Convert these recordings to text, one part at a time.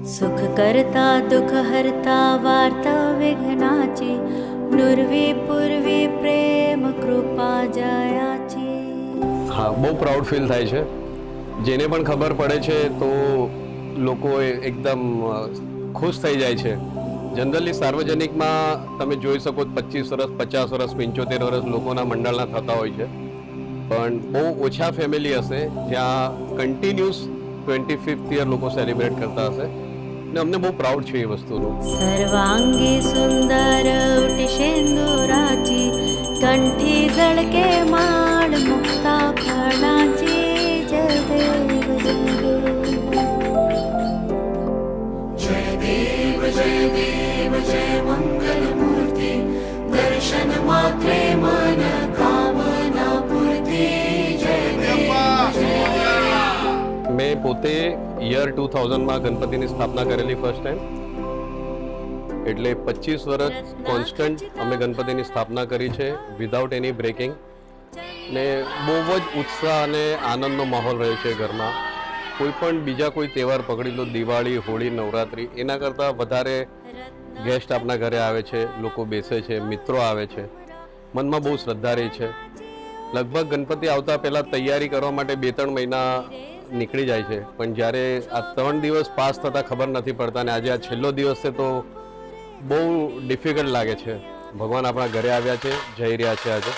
सुख करता दुख हरता वार्ता विघ्नाची नुर्वी पूर्वी प्रेम कृपा जयाची। હા, બહુ પ્રાઉડ ફીલ થાય છે. જેને પણ ખબર પડે છે તો લોકો એકદમ ખુશ થઈ જાય છે. જનરલી સાર્વજનિકમાં તમે જોઈ શકો 25 વર્ષ 50 વર્ષ 75 વર્ષ લોકોના મંડળના થતા હોય છે, પણ બહુ ઓછા ફેમિલી હશે જ્યાં કન્ટિન્યુઅસ 25th યર લોકો સેલિબ્રેટ કરતા હશે ને અમને બહુ પ્રાઉડ છે એ વસ્તુનું. सर्वांगी सुंदर उटी शेंदुराची कंठी झळके माळ मुक्ता फळाची जय देव जय देव जय देव जय मंगल मूर्ति दर्शन मात्रे मन कामना पूर्ति जय देव जय देव। મેં પોતે યર 2000માં ગણપતિની સ્થાપના કરેલી ફર્સ્ટ ટાઈમ, એટલે 25 વર્ષ કોન્સ્ટન્ટ અમે ગણપતિની સ્થાપના કરી છે વિધાઉટ એની બ્રેકિંગ, ને બહુ જ ઉત્સાહ અને આનંદનો માહોલ રહે છે ઘરમાં. કોઈ પણ બીજા કોઈ તહેવાર પકડી લો, દિવાળી, હોળી, નવરાત્રિ, એના કરતાં વધારે ગેસ્ટ આપણા ઘરે આવે છે, લોકો બેસે છે, મિત્રો આવે છે, મનમાં બહુ શ્રદ્ધા રહી છે. લગભગ ગણપતિ આવતા પહેલાં તૈયારી કરવા માટે 2-3 મહિના નીકળી જાય છે, પણ જ્યારે આ 3 દિવસ પાસ થતાં ખબર નથી પડતા, અને આજે આ છેલ્લો દિવસ છે તો બહુ ડિફિકલ્ટ લાગે છે. ભગવાન આપણા ઘરે આવ્યા છે, જઈ રહ્યા છે આજે.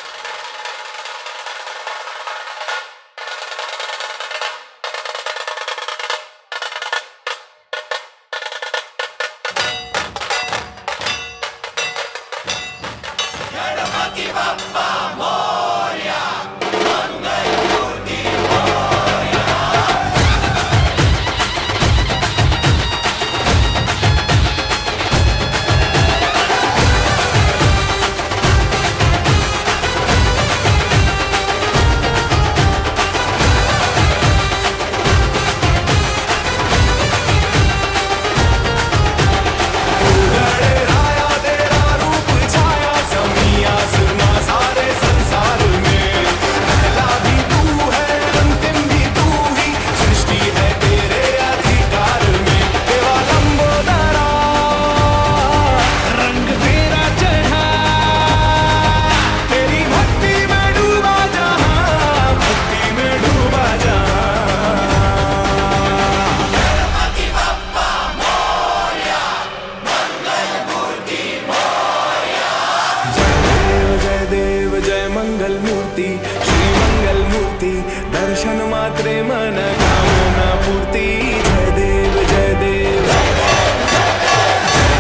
मंगल मूर्ति श्री मंगल मूर्ति दर्शन मात्रे मन कामना पूर्ति जय देव जय देव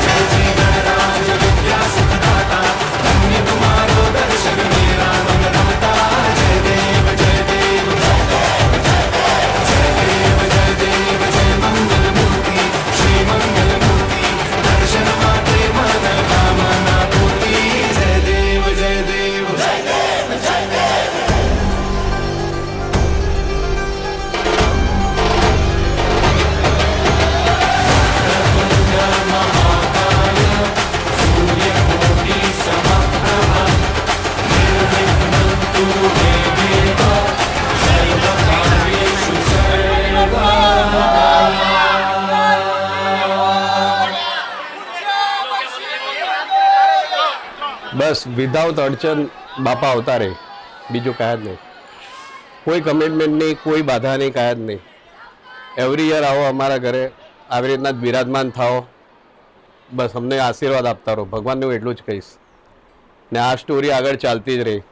जय जी गणराज विद्या सुखदाता धन्य तुम्हारो दर्शन मेरा मन रमता जय देव जय देव जय देव जय देव जय मंगल मूर्ति श्री मंगल मूर्ति दर्शन मात्रे मन कामना पूर्ति जय देव जय देव બસ વિધાઉટ અડચણ બાપા આવતા રહે, બીજું કાંઈ જ નહીં. કોઈ કમિટમેન્ટ નહીં, કોઈ બાધા નહીં, કાંઈ જ નહીં. એવરી યર આવો અમારા ઘરે, આવી રીતના જ બિરાજમાન થાઓ, બસ અમને આશીર્વાદ આપતા રહો. ભગવાનને હું એટલું જ કહીશ, ને આ સ્ટોરી આગળ ચાલતી જ રહી.